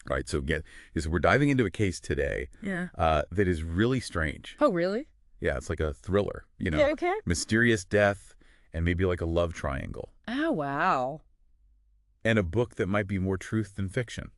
All right, so we're diving into a case today Yeah. that is really strange. Oh, really? Yeah, it's like a thriller, Yeah, okay. mysterious death and maybe like a love triangle. Oh, wow. And a book that might be more truth than fiction.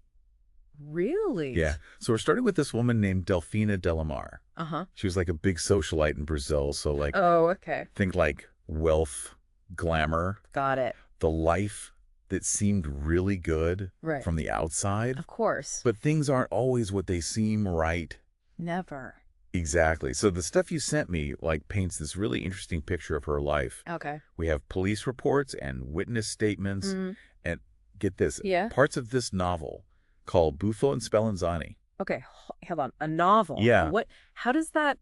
Really? Yeah. So we're starting with this woman named Delfina Delamar. Uh-huh. She was like a big socialite in Brazil. So like, Oh, okay. think like wealth, glamour, Got it. the life that seemed really good Right. from the outside. Of course. But things aren't always what they seem, right? Never. Exactly. So the stuff you sent me like paints this really interesting picture of her life. Okay. We have police reports and witness statements. Mm. And get this, Yeah. parts of this novel called Bufo and Spallanzani. Okay. Hold on. A novel. Yeah. How does that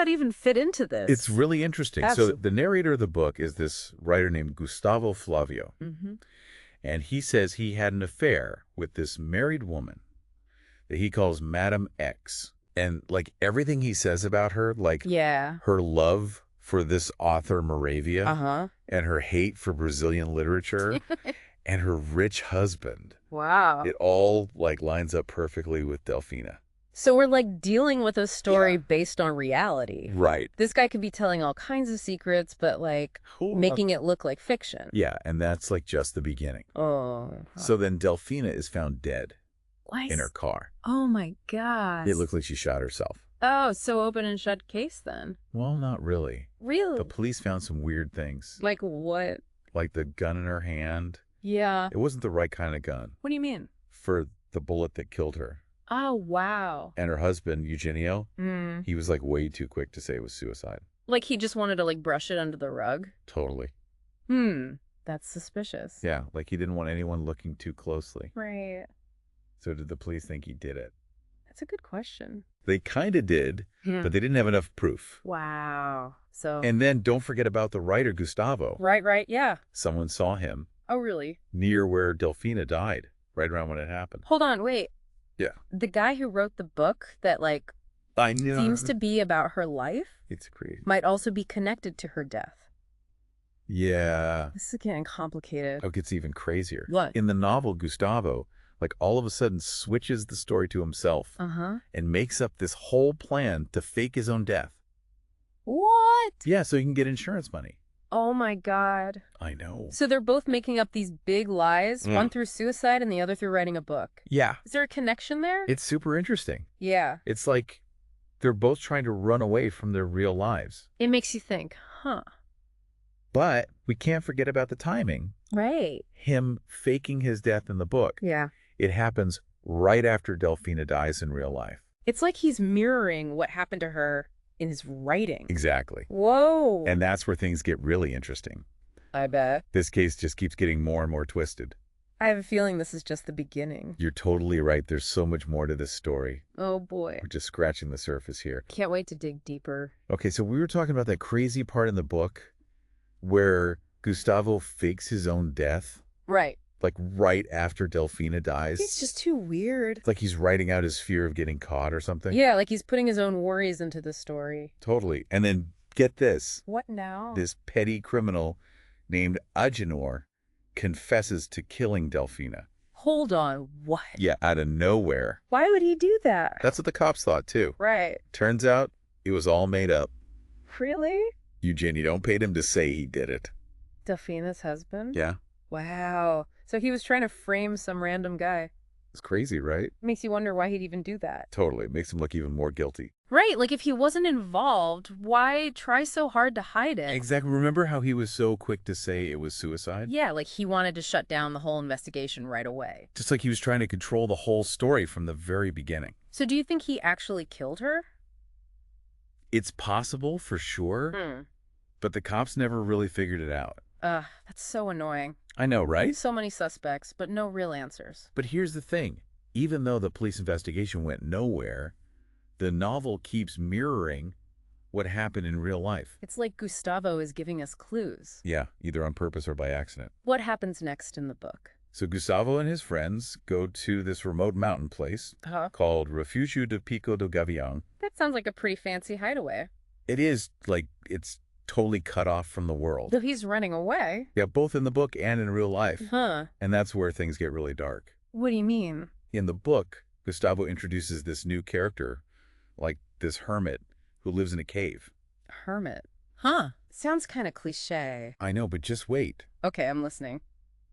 even fit into this? It's really interesting. So the narrator of the book is this writer named Gustavo Flavio. Mm-hmm. And he says he had an affair with this married woman that he calls Madam X. And like everything he says about her, like her love for this author Moravia and her hate for Brazilian literature and her rich husband. Wow. It all like lines up perfectly with Delfina. So we're like dealing with a story based on reality. Right. This guy could be telling all kinds of secrets, but like making it look like fiction. Yeah, and that's like just the beginning. Oh. So then Delfina is found dead in her car. Oh my gosh. It looked like she shot herself. Oh, so open and shut case then. Well, not really. Really? The police found some weird things. Like what? Like the gun in her hand. Yeah. It wasn't the right kind of gun. What do you mean? For the bullet that killed her. Oh, wow. And her husband, Eugenio, he was like way too quick to say it was suicide. Like he just wanted to like brush it under the rug? Totally. That's suspicious. Yeah, like he didn't want anyone looking too closely. Right. So did the police think he did it? That's a good question. They kind of did, but they didn't have enough proof. Wow. So. And then don't forget about the writer, Gustavo. Right, yeah. Someone saw him. Oh, really? Near where Delfina died, right around when it happened. Hold on, wait. Yeah. The guy who wrote the book that like I know. seems to be about her life It's crazy. might also be connected to her death. Yeah. This is getting complicated. Oh, it gets even crazier. What? In the novel, Gustavo, like all of a sudden switches the story to himself and makes up this whole plan to fake his own death. What? Yeah, so he can get insurance money. Oh my God. I know. So they're both making up these big lies, one through suicide and the other through writing a book. Yeah. Is there a connection there? It's super interesting. Yeah. It's like they're both trying to run away from their real lives. It makes you think, huh? But we can't forget about the timing. Right. Him faking his death in the book. Yeah. It happens right after Delfina dies in real life. It's like he's mirroring what happened to her in his writing. Exactly. Whoa. And that's where things get really interesting. I bet. This case just keeps getting more and more twisted. I have a feeling this is just the beginning. You're totally right. There's so much more to this story. Oh, boy. We're just scratching the surface here. Can't wait to dig deeper. Okay, so we were talking about that crazy part in the book where Gustavo fakes his own death. Right. Like right after Delfina dies. It's just too weird. It's like he's writing out his fear of getting caught or something. Yeah, like he's putting his own worries into the story. Totally. And then get this. What now? This petty criminal named Agenor confesses to killing Delfina. Hold on, what? Yeah, out of nowhere. Why would he do that? That's what the cops thought too. Right. Turns out it was all made up. Really? Eugenie, don't pay him to say he did it. Delfina's husband? Yeah. Wow. So he was trying to frame some random guy. It's crazy, right? Makes you wonder why he'd even do that. Totally. It makes him look even more guilty. Right, like if he wasn't involved, why try so hard to hide it? Exactly. Remember how he was so quick to say it was suicide? Yeah, like he wanted to shut down the whole investigation right away. Just like he was trying to control the whole story from the very beginning. So do you think he actually killed her? It's possible for sure, but the cops never really figured it out. That's so annoying. I know, right? So many suspects, but no real answers. But here's the thing. Even though the police investigation went nowhere, the novel keeps mirroring what happened in real life. It's like Gustavo is giving us clues. Yeah, either on purpose or by accident. What happens next in the book? So Gustavo and his friends go to this remote mountain place called Refugio de Pico do Gavião. That sounds like a pretty fancy hideaway. It is, like, it's totally cut off from the world. Though he's running away. Yeah, both in the book and in real life. Huh. And that's where things get really dark. What do you mean? In the book, Gustavo introduces this new character, like this hermit who lives in a cave. Hermit? Huh. Sounds kind of cliche. I know, but just wait. Okay, I'm listening.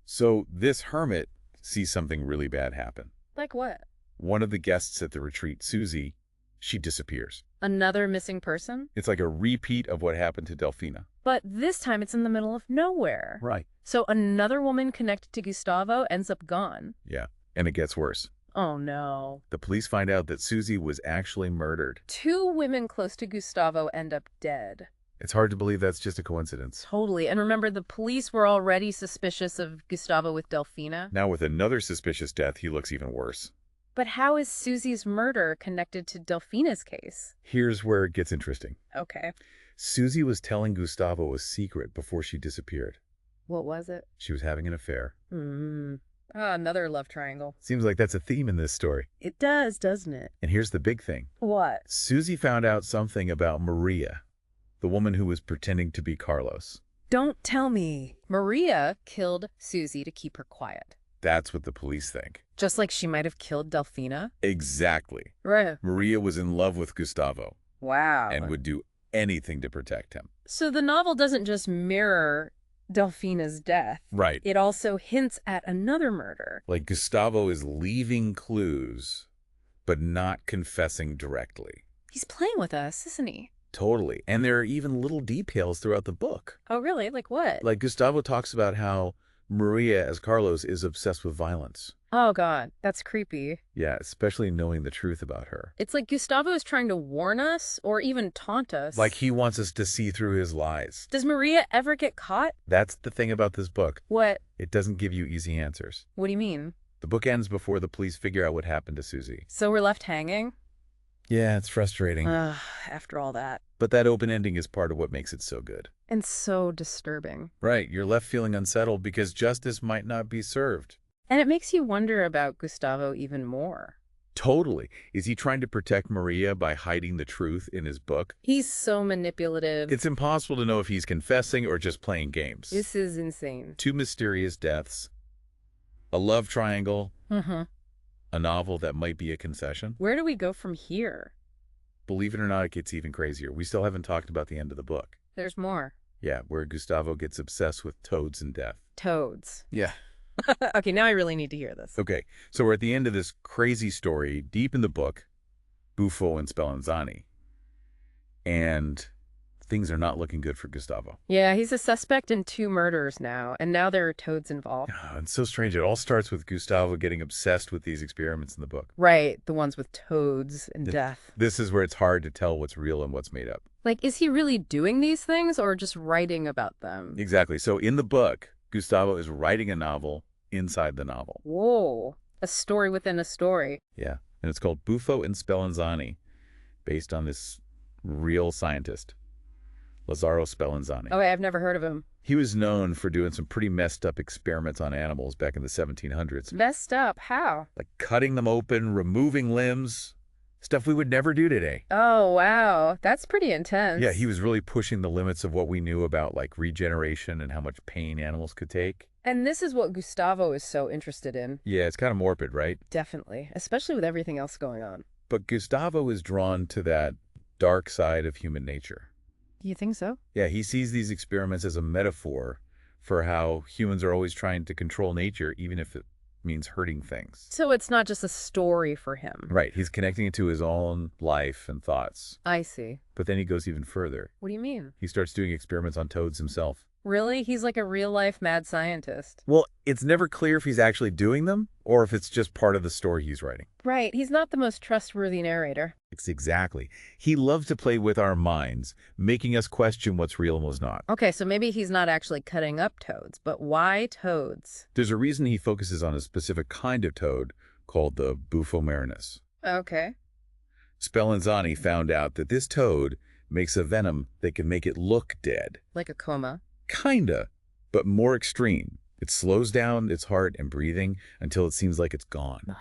So this hermit sees something really bad happen. Like what? One of the guests at the retreat, Susie, she disappears. Another missing person? It's like a repeat of what happened to Delfina. But this time it's in the middle of nowhere. Right. So another woman connected to Gustavo ends up gone. Yeah, and it gets worse. Oh no. The police find out that Susie was actually murdered. 2 women close to Gustavo end up dead. It's hard to believe that's just a coincidence. Totally. And remember, the police were already suspicious of Gustavo with Delfina. Now with another suspicious death, he looks even worse. But how is Susie's murder connected to Delfina's case? Here's where it gets interesting. Okay. Susie was telling Gustavo a secret before she disappeared. What was it? She was having an affair. Another love triangle. Seems like that's a theme in this story. It does, doesn't it? And here's the big thing. What? Susie found out something about Maria, the woman who was pretending to be Carlos. Don't tell me. Maria killed Susie to keep her quiet. That's what the police think. Just like she might have killed Delfina? Exactly. Right. Maria was in love with Gustavo. Wow. And would do anything to protect him. So the novel doesn't just mirror Delfina's death. Right. It also hints at another murder. Like Gustavo is leaving clues, but not confessing directly. He's playing with us, isn't he? Totally. And there are even little details throughout the book. Oh, really? Like what? Like Gustavo talks about how Maria, as Carlos, is obsessed with violence. Oh, God. That's creepy. Yeah, especially knowing the truth about her. It's like Gustavo is trying to warn us or even taunt us. Like he wants us to see through his lies. Does Maria ever get caught? That's the thing about this book. What? It doesn't give you easy answers. What do you mean? The book ends before the police figure out what happened to Susie. So we're left hanging? Yeah, it's frustrating. After all that. But that open ending is part of what makes it so good. And so disturbing. Right, you're left feeling unsettled because justice might not be served. And it makes you wonder about Gustavo even more. Totally. Is he trying to protect Maria by hiding the truth in his book? He's so manipulative. It's impossible to know if he's confessing or just playing games. This is insane. 2 mysterious deaths, a love triangle, a novel that might be a confession. Where do we go from here? Believe it or not, it gets even crazier. We still haven't talked about the end of the book. There's more. Yeah, where Gustavo gets obsessed with toads and death. Toads. Yeah. Okay, now I really need to hear this. Okay, so we're at the end of this crazy story, deep in the book, Bufo and Spallanzani. And things are not looking good for Gustavo. Yeah, he's a suspect in 2 murders now, and now there are toads involved. Oh, it's so strange. It all starts with Gustavo getting obsessed with these experiments in the book. Right, the ones with toads and death. This is where it's hard to tell what's real and what's made up. Like, is he really doing these things or just writing about them? Exactly. So in the book, Gustavo is writing a novel inside the novel. Whoa, a story within a story. Yeah, and it's called Bufo and Spallanzani, based on this real scientist, Lazzaro Spallanzani. Oh, I've never heard of him. He was known for doing some pretty messed up experiments on animals back in the 1700s. Messed up? How? Like cutting them open, removing limbs, stuff we would never do today. Oh, wow. That's pretty intense. Yeah, he was really pushing the limits of what we knew about like regeneration and how much pain animals could take. And this is what Gustavo is so interested in. Yeah, it's kind of morbid, right? Definitely, especially with everything else going on. But Gustavo is drawn to that dark side of human nature. You think so? Yeah, he sees these experiments as a metaphor for how humans are always trying to control nature, even if it means hurting things. So it's not just a story for him. Right, he's connecting it to his own life and thoughts. I see. But then he goes even further. What do you mean? He starts doing experiments on toads himself. Really? He's like a real-life mad scientist. Well, it's never clear if he's actually doing them or if it's just part of the story he's writing. Right. He's not the most trustworthy narrator. Exactly. He loves to play with our minds, making us question what's real and what's not. Okay, so maybe he's not actually cutting up toads, but why toads? There's a reason he focuses on a specific kind of toad called the Bufo marinus. Okay. Spallanzani found out that this toad makes a venom that can make it look dead. Like a coma. Kinda, but more extreme. It slows down its heart and breathing until it seems like it's gone.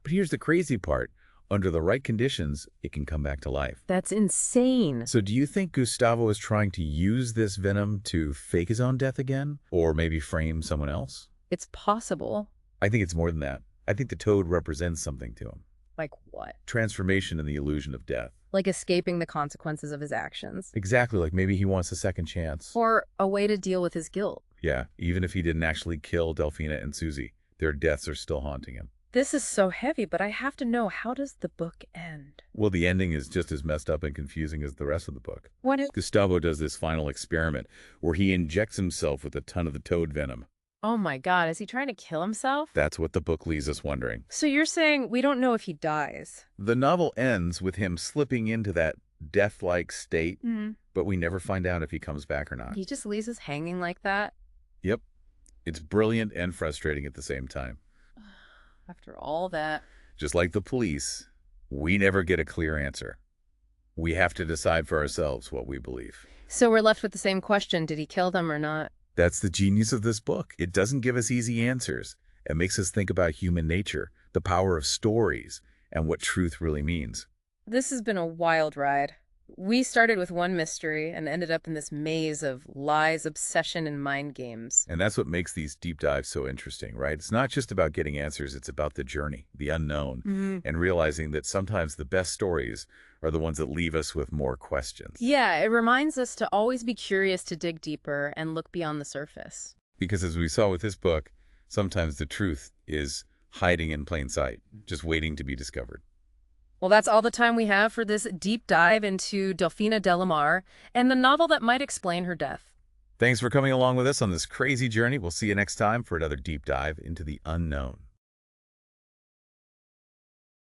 But here's the crazy part. Under the right conditions, it can come back to life. That's insane. So do you think Gustavo is trying to use this venom to fake his own death again? Or maybe frame someone else? It's possible. I think it's more than that. I think the toad represents something to him. Like what? Transformation and the illusion of death. Like escaping the consequences of his actions. Exactly, like maybe he wants a second chance. Or a way to deal with his guilt. Yeah, even if he didn't actually kill Delphina and Susie, their deaths are still haunting him. This is so heavy, but I have to know, how does the book end? Well, the ending is just as messed up and confusing as the rest of the book. What is... Gustavo does this final experiment where he injects himself with a ton of the toad venom. Oh my God, is he trying to kill himself? That's what the book leaves us wondering. So you're saying we don't know if he dies? The novel ends with him slipping into that death-like state, but we never find out if he comes back or not. He just leaves us hanging like that? Yep. It's brilliant and frustrating at the same time. After all that. Just like the police, we never get a clear answer. We have to decide for ourselves what we believe. So we're left with the same question, did he kill them or not? That's the genius of this book. It doesn't give us easy answers. It makes us think about human nature, the power of stories, and what truth really means. This has been a wild ride. We started with one mystery and ended up in this maze of lies, obsession, and mind games. And that's what makes these deep dives so interesting, right? It's not just about getting answers, it's about the journey, the unknown, and realizing that sometimes the best stories are the ones that leave us with more questions. Yeah, it reminds us to always be curious, to dig deeper and look beyond the surface. Because as we saw with this book, sometimes the truth is hiding in plain sight, just waiting to be discovered. Well, that's all the time we have for this deep dive into Delphina del Mar and the novel that might explain her death. Thanks for coming along with us on this crazy journey. We'll see you next time for another deep dive into the unknown.